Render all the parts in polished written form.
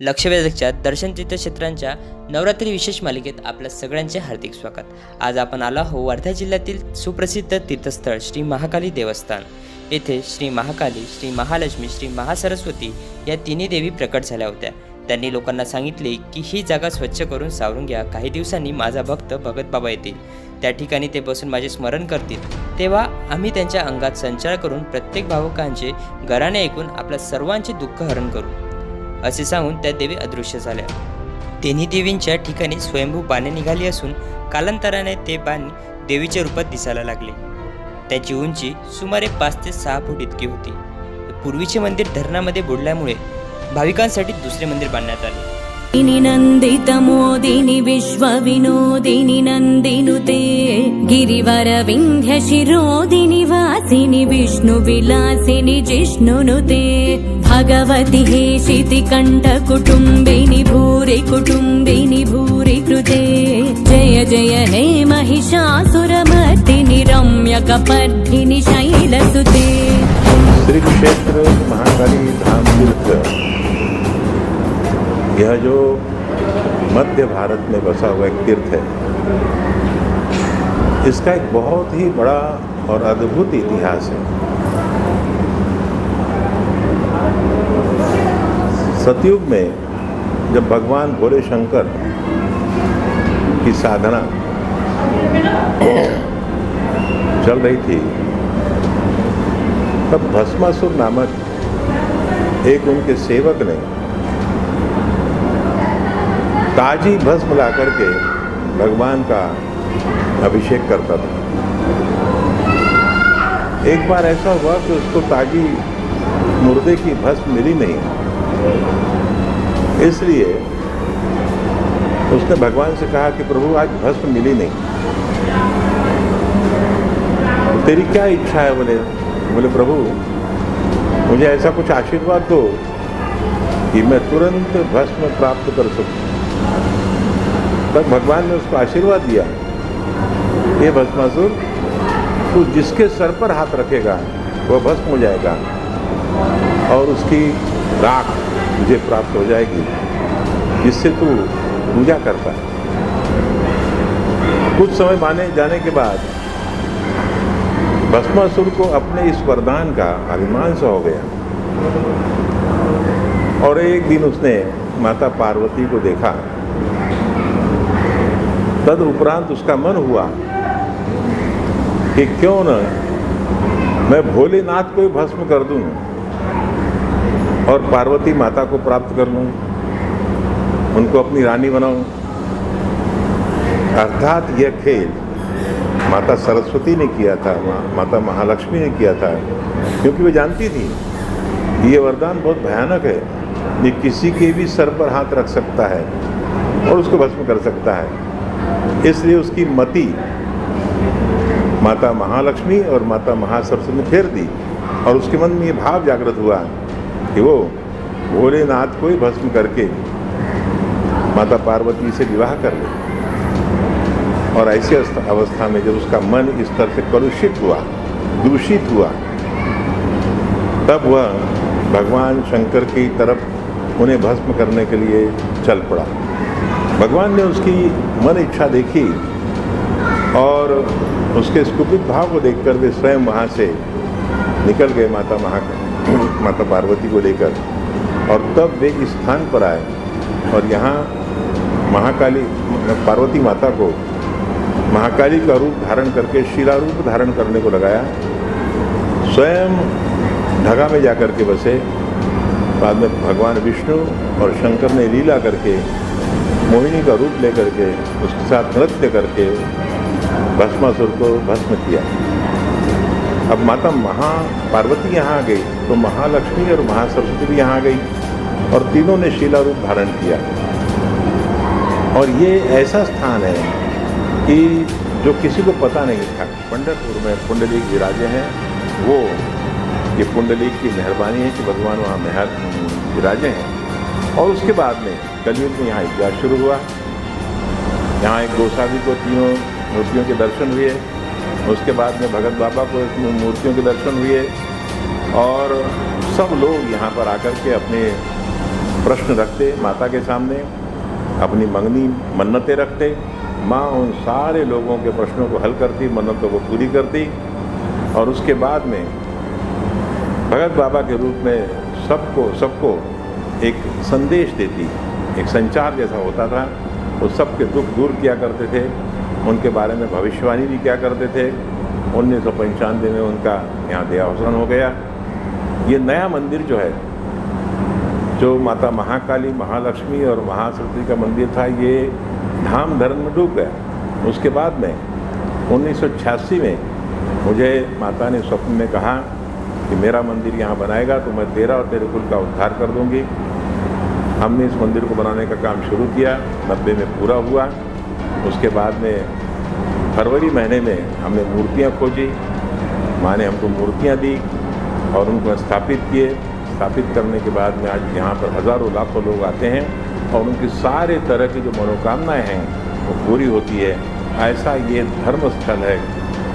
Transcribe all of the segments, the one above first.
लक्षवेधकच्या दर्शन तीर्थक्षेत्रांच्या नवरात्री विशेष मालिकेत आपल्या सगळ्यांचे हार्दिक स्वागत. आज आपण आलो आहोत वर्धा जिल्ह्यातील सुप्रसिद्ध तीर्थस्थळ श्री महाकाली देवस्थान. येथे श्री महाकाली, श्री महालक्ष्मी, श्री महासरस्वती या तिन्ही देवी प्रकट झाल्या होत्या. त्यांनी लोकांना सांगितले की ही जागा स्वच्छ करून सावरून घ्या. काही दिवसांनी माझा भक्त भगत बाबा येतील, त्या ठिकाणी ते बसून माझे स्मरण करतील. तेव्हा आम्ही त्यांच्या अंगात संचार करून प्रत्येक भावकांचे गाणे ऐकून आपल्या सर्वांचे दुःख हरण करू, असे सांगून त्या देवी अदृश्य झाल्या. तिन्ही देवींच्या ठिकाणी स्वयंभू बाणे निघाली असून कालांतराने ते बाण देवीच्या रूपात दिसायला लागले. त्याची उंची सुमारे 5 ते 6 फूट इतकी होती. पूर्वीचे मंदिर धरणामध्ये बुडल्यामुळे भाविकांसाठी दुसरे मंदिर बांधण्यात आले. नंदित मोदिनी विश्वविनोदिनी नंदिनुते गिरिवर विंध्य शिरोदिनी वासिनी विष्णु विलासिनी जिष्णुनुते भगवती हेशिति कंठ कुटुंबिनी भूरि कृते जय जय हे महिषासुरमर्दिनि रम्य कपर्दिनि शैलसुते. श्री क्षेत्र महाकाली धाम तीर्थ यह जो मध्य भारत में बसा हुआ एक तीर्थ है, इसका एक बहुत ही बड़ा और अद्भुत इतिहास है. सतयुग में जब भगवान भोले शंकर की साधना चल रही थी, तब भस्मासुर नामक एक उनके सेवक ने ताजी भस्म ला करके भगवान का अभिषेक करता था. एक बार ऐसा हुआ कि उसको ताजी मुर्दे की भस्म मिली नहीं, इसलिए उसने भगवान से कहा कि प्रभु आज भस्म मिली नहीं, तो तेरी क्या इच्छा है? बोले प्रभु मुझे ऐसा कुछ आशीर्वाद दो कि मैं तुरंत भस्म प्राप्त कर सकूं. तब भगवान ने उसको आशीर्वाद दिया, ये भस्मासुर, तू जिसके सर पर हाथ रखेगा वह भस्म हो जाएगा और उसकी राख तुझे प्राप्त हो जाएगी, जिससे तू पूजा करता है. कुछ समय माने जाने के बाद भस्मासुर को अपने इस वरदान का अभिमान सा हो गया और एक दिन उसने माता पार्वती को देखा. तद उपरांत उसका मन हुआ कि क्यों न मैं भोलेनाथ को ही भस्म कर दूं और पार्वती माता को प्राप्त कर लूं, उनको अपनी रानी बनाऊं. अर्थात यह खेल माता सरस्वती ने किया था, माता महालक्ष्मी ने किया था, क्योंकि वे जानती थी ये वरदान बहुत भयानक है. ये किसी के भी सर पर हाथ रख सकता है और उसको भस्म कर सकता है. इसलिए उसकी मति माता महालक्ष्मी और माता महासरस्वती ने फेर दी और उसके मन में ये भाव जागृत हुआ कि वो भोलेनाथ को ही भस्म करके माता पार्वती से विवाह कर ले. और ऐसी अवस्था में जब उसका मन इस तरह से कलुषित हुआ, दूषित हुआ, तब वह भगवान शंकर की तरफ उन्हें भस्म करने के लिए चल पड़ा. भगवान ने उसकी मन इच्छा देखी और उसके कुपित भाव को देखकर वे स्वयं वहाँ से निकल गए माता पार्वती को लेकर, और तब वे इस स्थान पर आए और यहाँ महाकाली पार्वती माता को महाकाली का रूप धारण करके शिला रूप धारण करने को लगाया. स्वयं ढगा में जाकर के बसे. बाद में भगवान विष्णु और शंकर ने लीला करके मोहिनी का रूप लेकर के उसके साथ नृत्य करके भस्मासुर को भस्म किया. अब माता पार्वती यहाँ आ गई तो महालक्ष्मी और महासरस्वती भी यहाँ आ गई और तीनों ने शिला रूप धारण किया. और ये ऐसा स्थान है कि जो किसी को पता नहीं था. पंढरपुर में पुंडलीक विराजे हैं, वो ये पुंडलीक की मेहरबानी है कि भगवान वहाँ विराजे हैं. और उसके बाद में कलयुग में यहाँ इतिहास शुरू हुआ. यहाँ एक गोसावी को तीनों मूर्तियों के दर्शन हुए, उसके बाद में भगत बाबा को मूर्तियों के दर्शन हुए और सब लोग यहाँ पर आकर के अपने प्रश्न रखते माता के सामने, अपनी मंगनी मन्नतें रखते, माँ उन सारे लोगों के प्रश्नों को हल करती, मन्नतों को पूरी करती और उसके बाद में भगत बाबा के रूप में सबको एक संदेश देती, एक संचार जैसा होता था। वो सबके दुख दूर किया करते थे, उनके बारे में भविष्यवाणी भी किया करते थे। 1995 में उनका यहाँ देहावसान हो गया। ये नया मंदिर जो है, जो माता महाकाली, महालक्ष्मी और महासरस्वती का मंदिर था, ये धाम धर्म में डूब गया। उसके बाद में 1986 में मुझे माता ने स्वप्न में कहा कि मेरा मंदिर यहाँ बनाएगा तो मैं तेरा और तेरे कुल का उद्धार कर दूँगी। हमने इस मंदिर को बनाने का काम शुरू किया, 90 में पूरा हुआ। उसके बाद में फरवरी महीने में हमने मूर्तियाँ खोजी, माँ ने हमको मूर्तियाँ दी और उनको स्थापित किए। स्थापित करने के बाद में आज यहाँ पर हज़ारों लाखों लोग आते हैं और उनकी सारे तरह की जो मनोकामनाएं हैं वो पूरी होती है। ऐसा ये धर्म स्थल है,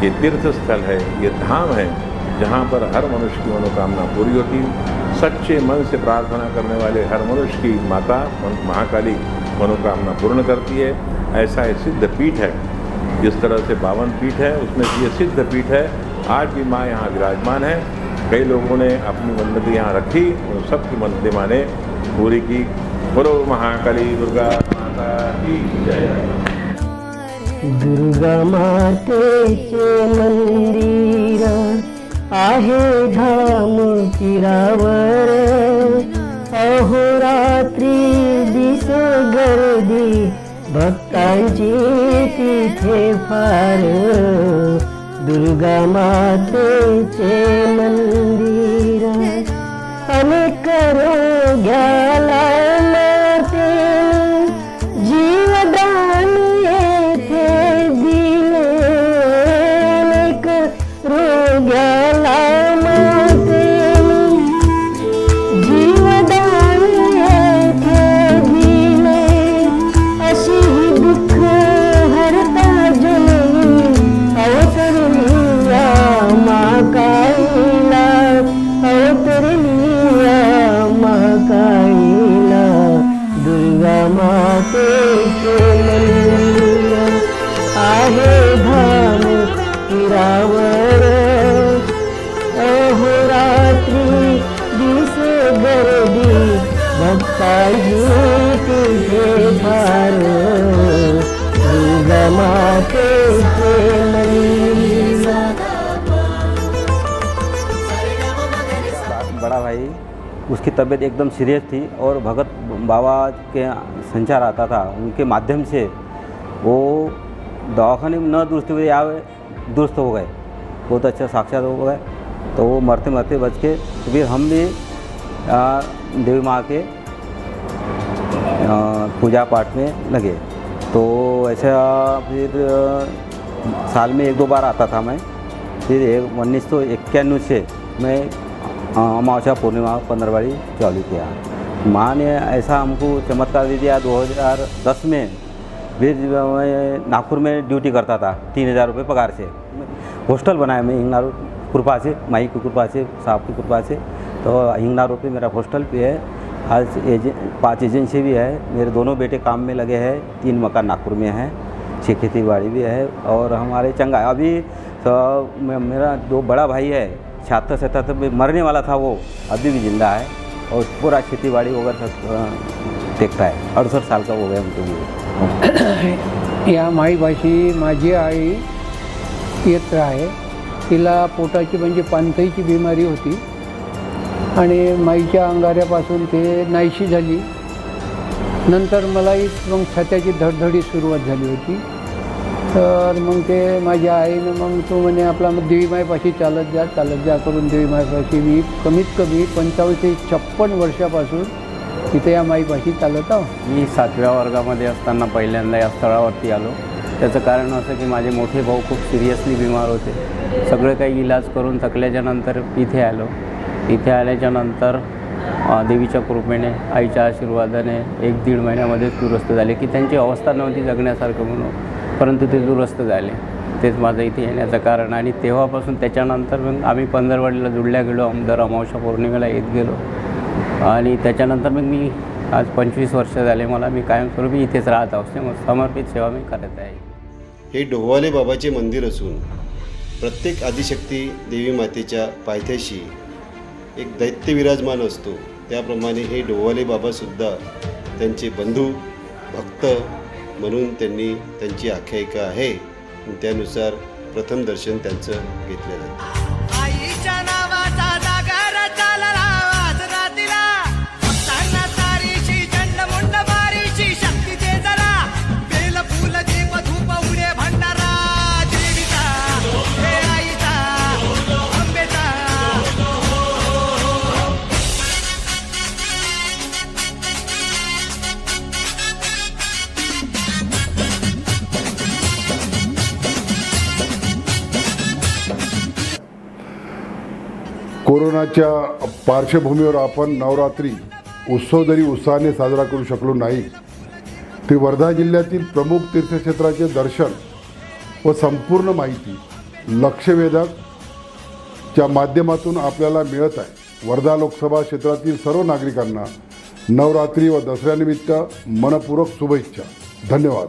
ये तीर्थ स्थल है, ये धाम है जहाँ पर हर मनुष्य की मनोकामना पूरी होती है। सच्चे मन से प्रार्थना करने वाले हर मनुष्य की माता महाकाली मनोकामना पूर्ण करती है। ऐसा एक सिद्ध पीठ है, जिस तरह से 52 पीठ है उसमें से ये सिद्ध पीठ है। आज भी माँ यहाँ विराजमान है। कई लोगों ने अपनी मन्नतें यहाँ रखी, उन सबकी मन्नतें माँ ने पूरी की। बोलो महाकाली दुर्गा माता की जय। दुर्गा मातेचे मंदिर आहे धाम तीरावर, अहोरात्री दिसे गर्दी भक्तांची तिथे फार। दुर्गा मातेचे मंदिर अनेक रोग्याला माते जीवदान येथे दिले। अनेक रोग्याला माते जीवदान येथे दिले। अशी दुःख हरता जननी अवतरलिया महाकालीला, अवतरलिया महाकालीला। दुर्गा मातेचे मंदिर आहे धाम तीरावर, अहोरात्री दिसे गर्दी भक्तांची तिथे फार। दुर्गा मातेचे मंदिर। बड़ा भाई, उसकी तबीयत एकदम सीरियस थी और भगत बाबा के संचार आता था, उनके माध्यम से वो दवाखाने में न दुरुस्त हुए आवे दुरुस्त हो गए, बहुत अच्छा साक्षात हो गए। तो वो मरते मरते बच के तो फिर हम भी देवी माँ के पूजा पाठ में लगे। तो ऐसा फिर साल में 1-2 बार आता था मैं। फिर 1991 से मैं अमावस्या पूर्णिमा पंद्रहवाड़ी चालू किया। माँ ने ऐसा हमको चमत्कार दे दिया। 2010 में फिर मैं नागपुर में ड्यूटी करता था, 3000 रुपये पगार से। हॉस्टल बनाया मैं हिंगना कृपा से, माई की कृपा से, साहब की कृपा से। तो हिंगना रोड पे मेरा हॉस्टल भी है। आज 5 एजेंसी भी है। मेरे दोनों बेटे काम में लगे हैं। 3 मकान नागपुर में है, 6 खेती बाड़ी भी है। और हमारे चंगा अभी तो मेरा 2 बड़ा भाई है, 76-77 में मरने वाला था, वो अभी भी जिंदा है और पूरा खेती बाड़ी वगैरह सब देखता है। 68 साल का हो गया उनको। या माईपाशी माझी आई येत आहे। तिला पोटाची म्हणजे पानथईची बिमारी होती आणि माईच्या अंगाऱ्यापासून ते नाहीशी झाली। नंतर मलाही मग छात्याची धडधडी सुरुवात झाली होती। तर मग ते माझ्या आईनं मग तो म्हणे आपला मग देवी माईपाशी चालत जा करून देवी माईपाशी मी कमीत कमी 55 ते 56 वर्षापासून तिथे या माईपाशी चालत आहो। मी 7व्या वर्गामध्ये असताना पहिल्यांदा या स्थळावरती आलो। त्याचं कारण असं की माझे मोठे भाऊ खूप सिरियसली बिमार होते। सगळे काही इलाज करून थकल्याच्या नंतर इथे आलो। इथे आल्याच्या नंतर देवीच्या कृपेने, आईच्या आशीर्वादाने 1-1.5 महिन्यामध्ये दुरुस्त झाले की त्यांची अवस्था नव्हती जगण्यासारखं म्हणून, परंतु ते दुरुस्त झाले। तेच माझं इथे येण्याचं कारण। आणि तेव्हापासून त्याच्यानंतर मग आम्ही पंधरवडीला जुळल्या गेलो, दर अमावस्या पौर्णिमेला येत गेलो। आणि त्याच्यानंतर मग मी आज 25 वर्ष झाले मला. मी कायमस्वरूपी इथेच राहत आहोत. समर्पित सेवा मी करत आहे. हे डोहवाले बाबाचे मंदिर असून प्रत्येक आदिशक्ती देवी मातेच्या पायथ्याशी एक दैत्य विराजमान असतो. त्याप्रमाणे हे डोहवाले बाबासुद्धा त्यांचे बंधू भक्त म्हणून त्यांनी त्यांची आख्यायिका आहे. त्यानुसार प्रथम दर्शन त्यांचं घेतलं जातं. आईच्या नावाचा जागर चालला आज रातीला, भक्तांना तारीची चंडमुंड बारीची शक्ती दे जरा, बेल फुल दीप धूप उडे भंडारा देवीचा, हे आईचा अंबेचा. कोरोनाच्या पार्श्वभूमीवर आपण नवरात्री उत्सव जरी उत्साहाने साजरा करू शकलो नाही, तरी वर्धा जिल्ह्यातील प्रमुख तीर्थक्षेत्राचे दर्शन व संपूर्ण माहिती लक्षवेधकच्या माध्यमातून आपल्याला मिळत आहे. वर्धा लोकसभा क्षेत्रातील सर्व नागरिकांना नवरात्री व दसऱ्यानिमित्त मनपूर्वक शुभेच्छा. धन्यवाद.